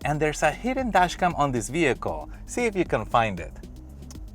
And there's a hidden dashcam on this vehicle. See if you can find it.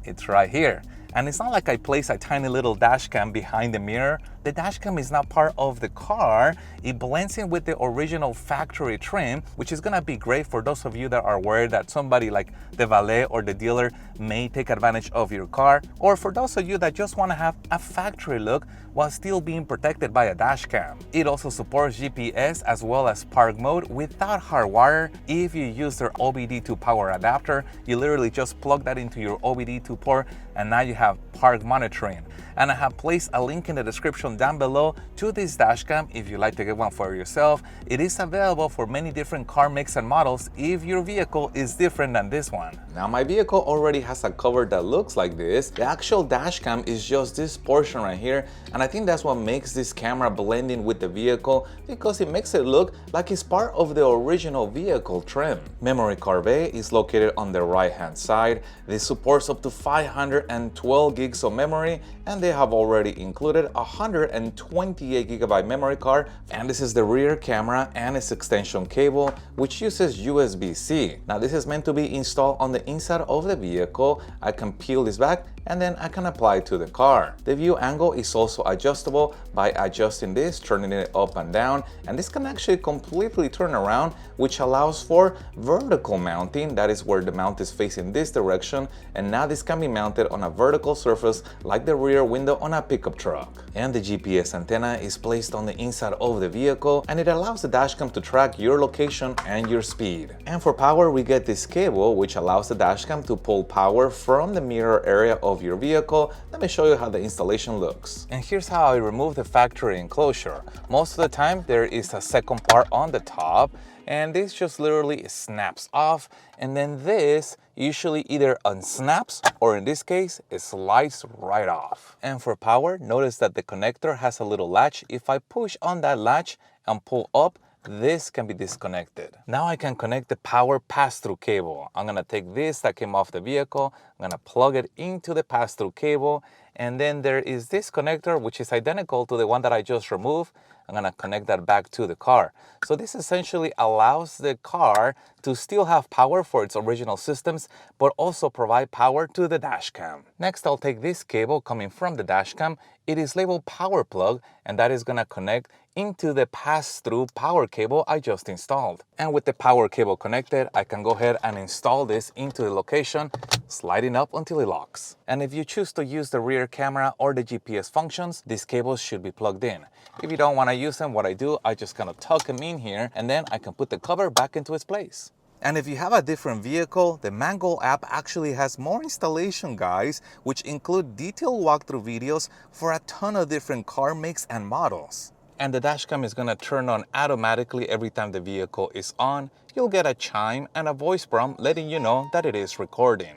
It's right here. And it's not like I place a tiny little dashcam behind the mirror. The dashcam is not part of the car. It blends in with the original factory trim, which is gonna be great for those of you that are worried that somebody like the valet or the dealer may take advantage of your car, or for those of you that just wanna have a factory look while still being protected by a dashcam. It also supports GPS as well as park mode without hardwire. If you use their OBD2 power adapter, you literally just plug that into your OBD2 port and now you have park monitoring. And I have placed a link in the description down below to this dashcam if you'd like to get one for yourself. It is available for many different car makes and models if your vehicle is different than this one. Now my vehicle already has a cover that looks like this. The actual dashcam is just this portion right here, and I think that's what makes this camera blend in with the vehicle, because it makes it look like it's part of the original vehicle trim. Memory card bay is located on the right hand side. This supports up to 512 gigs of memory, and they have already included a 128 gigabyte memory card. And this is the rear camera and its extension cable, which uses USB-C. Now this is meant to be installed on the inside of the vehicle. I can peel this back and then I can apply it to the car. The view angle is also adjustable by adjusting this, turning it up and down, and this can actually completely turn around, which allows for vertical mounting. That is where the mount is facing this direction, and now this can be mounted on a vertical surface like the rear window on a pickup truck. And the GPS antenna is placed on the inside of the vehicle, and it allows the dashcam to track your location and your speed. And for power, we get this cable which allows the dashcam to pull power from the mirror area of your vehicle. Let me show you how the installation looks. And here's how I remove the factory enclosure. Most of the time there is a second part on the top, and this just literally snaps off, and then this usually either unsnaps or in this case it slides right off. And for power, notice that the connector has a little latch. If I push on that latch and pull up, this can be disconnected. Now I can connect the power pass-through cable. I'm gonna take this that came off the vehicle, I'm gonna plug it into the pass-through cable, and then there is this connector which is identical to the one that I just removed. I'm gonna connect that back to the car. So this essentially allows the car to still have power for its original systems, but also provide power to the dashcam. Next, I'll take this cable coming from the dashcam. It is labeled power plug, and that is gonna connect into the pass-through power cable I just installed. And with the power cable connected, I can go ahead and install this into the location, sliding up until it locks. And if you choose to use the rear camera or the GPS functions, these cables should be plugged in. If you don't want to use them, what I do, I just kind of tuck them in here, and then I can put the cover back into its place. And if you have a different vehicle, the Mangoal app actually has more installation guides, which include detailed walkthrough videos for a ton of different car makes and models. And the dashcam is gonna turn on automatically every time the vehicle is on. You'll get a chime and a voice prompt letting you know that it is recording.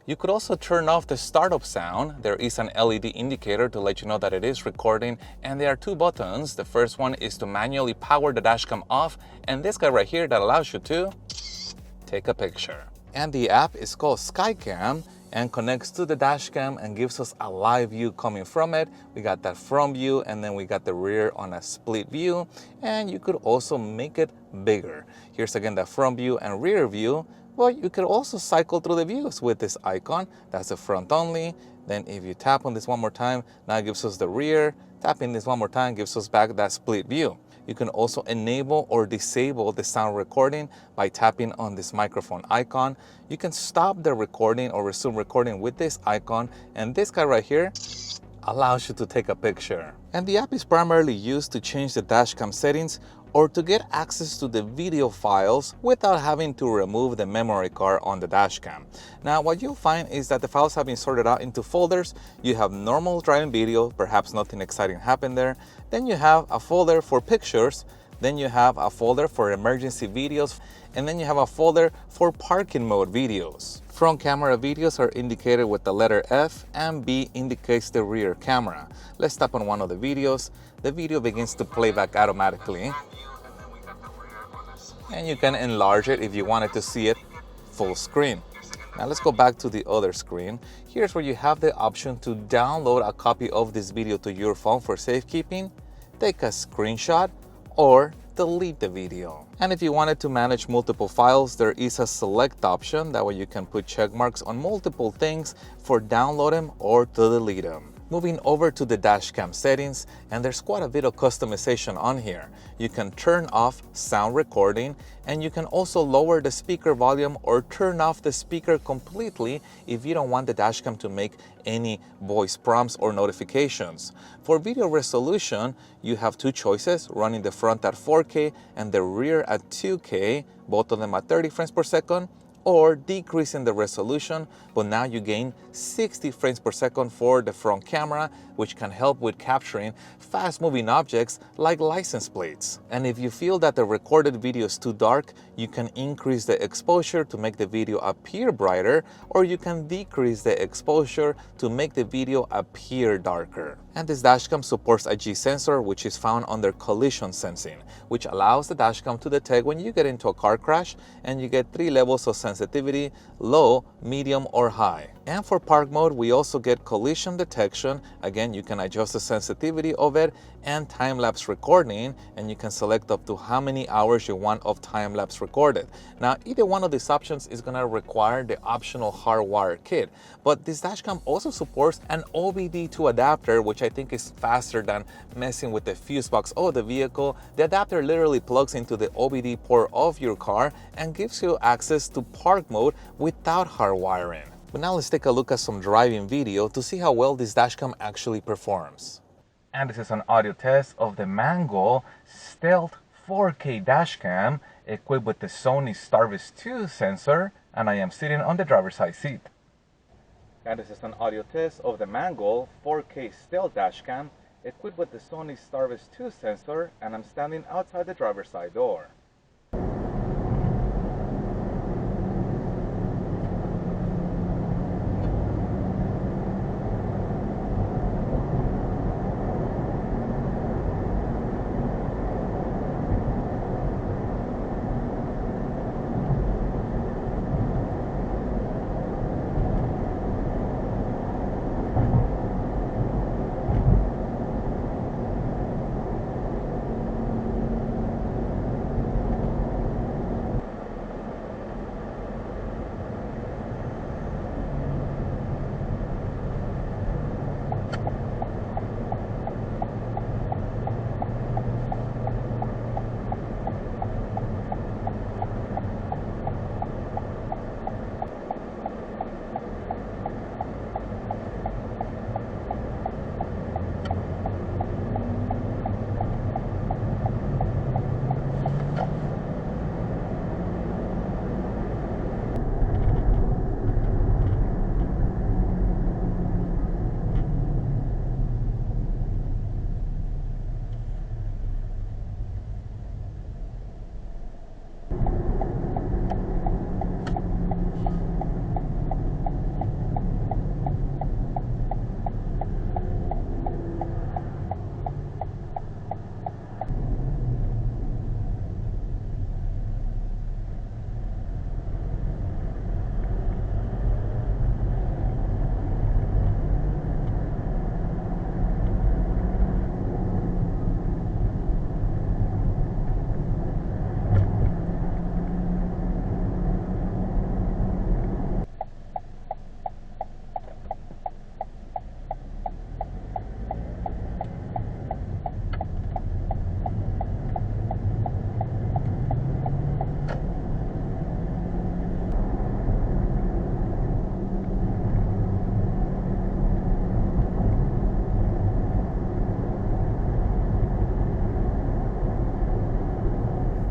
You could also turn off the startup sound. There is an LED indicator to let you know that it is recording, and there are two buttons. The first one is to manually power the dashcam off, and this guy right here that allows you to take a picture. And the app is called Skycam and connects to the dashcam and gives us a live view coming from it. We got that front view, and then we got the rear on a split view, and you could also make it bigger. Here's again the front view and rear view. Well, you could also cycle through the views with this icon. That's the front only. Then if you tap on this one more time, now it gives us the rear. Tapping this one more time gives us back that split view. You can also enable or disable the sound recording by tapping on this microphone icon. You can stop the recording or resume recording with this icon, and this guy right here allows you to take a picture. And the app is primarily used to change the dashcam settings or to get access to the video files without having to remove the memory card on the dashcam. Now what you'll find is that the files have been sorted out into folders. You have normal driving video, perhaps nothing exciting happened there. Then you have a folder for pictures. Then you have a folder for emergency videos, and then you have a folder for parking mode videos. Front camera videos are indicated with the letter F, and B indicates the rear camera. Let's tap on one of the videos. The video begins to play back automatically. And you can enlarge it if you wanted to see it full screen. Now let's go back to the other screen. Here's where you have the option to download a copy of this video to your phone for safekeeping, take a screenshot, or delete the video. And if you wanted to manage multiple files, there is a select option. That way you can put check marks on multiple things for download them or to delete them. Moving over to the dashcam settings, and there's quite a bit of customization on here. You can turn off sound recording, and you can also lower the speaker volume or turn off the speaker completely if you don't want the dashcam to make any voice prompts or notifications. For video resolution, you have two choices, running the front at 4K and the rear at 2K, both of them at 30 frames per second, or decreasing the resolution, but now you gain 60 frames per second for the front camera, which can help with capturing fast-moving objects like license plates. And if you feel that the recorded video is too dark, you can increase the exposure to make the video appear brighter, or you can decrease the exposure to make the video appear darker. And this dashcam supports a G sensor, which is found under collision sensing, which allows the dashcam to detect when you get into a car crash, and you get 3 levels of sensitivity: low, medium, or high. And for park mode, we also get collision detection. Again, you can adjust the sensitivity of it, and time-lapse recording, and you can select up to how many hours you want of time-lapse recorded. Now, either one of these options is gonna require the optional Hardwire kit, but this dashcam also supports an OBD2 adapter, which I think is faster than messing with the fuse box of the vehicle. The adapter literally plugs into the OBD port of your car and gives you access to park mode without hardwiring. But now let's take a look at some driving video to see how well this dashcam actually performs. And this is an audio test of the Mangoal Stealth 4K dashcam equipped with the Sony Starvis 2 sensor, and I am sitting on the driver's side seat. And this is an audio test of the Mangoal 4K Stealth dashcam equipped with the Sony Starvis 2 sensor, and I'm standing outside the driver's side door.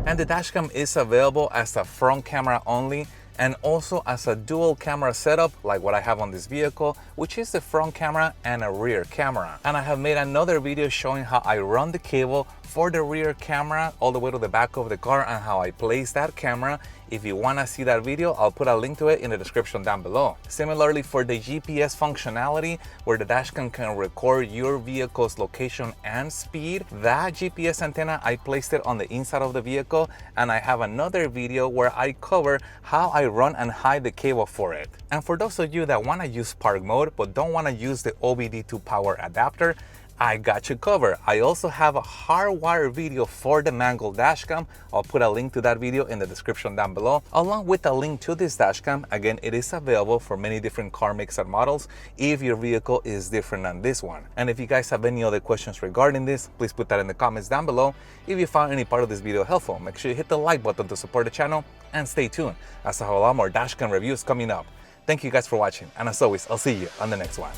And the dashcam is available as a front camera only, and also as a dual camera setup like what I have on this vehicle, which is the front camera and a rear camera. And I have made another video showing how I run the cable for the rear camera all the way to the back of the car and how I place that camera. If you want to see that video, I'll put a link to it in the description down below. Similarly, for the GPS functionality, where the dashcam can record your vehicle's location and speed, that GPS antenna, I placed it on the inside of the vehicle, and I have another video where I cover how I run and hide the cable for it. And for those of you that want to use park mode but don't want to use the OBD2 power adapter, I got you covered. I also have a Hardwire video for the Mangoal dashcam. I'll put a link to that video in the description down below, along with a link to this dashcam. Again, it is available for many different car makes and models if your vehicle is different than this one. And if you guys have any other questions regarding this, please put that in the comments down below. If you found any part of this video helpful, make sure you hit the like button to support the channel and stay tuned, as I have a lot more dashcam reviews coming up. Thank you guys for watching, and as always, I'll see you on the next one.